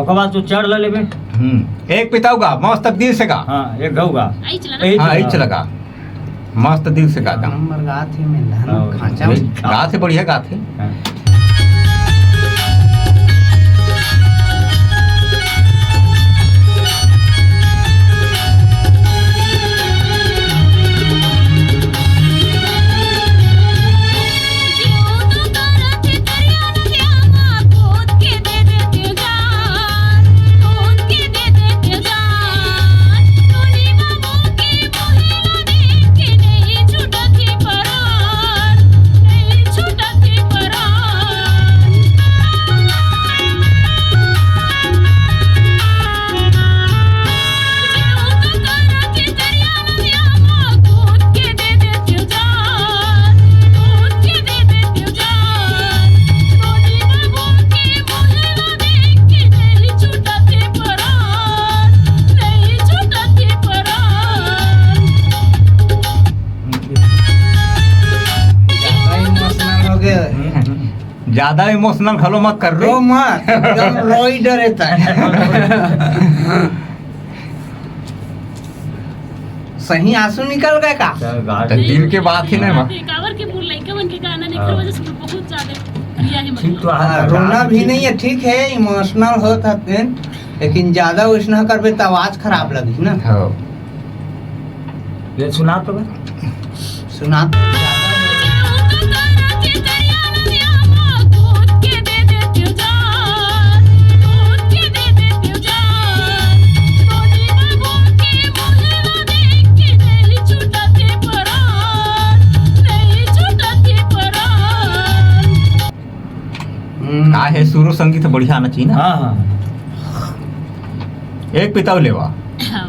ओकर बाद तू चढ़ ले लेबे। एक पिताऊ गा मस्त दिल से गा। हाँ एक गौ गा। हाँ इच लगा मस्त दिल से गाता नंबर गा थे में धन खांचा गा थे बढ़िया गा थे। ज्यादा इमोशनल खलो मत कर रो मत एकदम रोई डरेता है। सही आंसू निकल गए का तो दिल के बात ही नहीं मां कावर के फूल लइका बन के गाना निकल वजह से बहुत ज्यादा प्रिय है मतलब। रोना भी नहीं है ठीक है इमोशनल होता है लेकिन ज्यादा वैसा करबे तो आवाज खराब लगी ना। हाँ ये सुना तो सुना का है सुरो संगीत बढ़िया आना चाहिए ना। हाँ हाँ एक पिताऊ लेवा हाँ।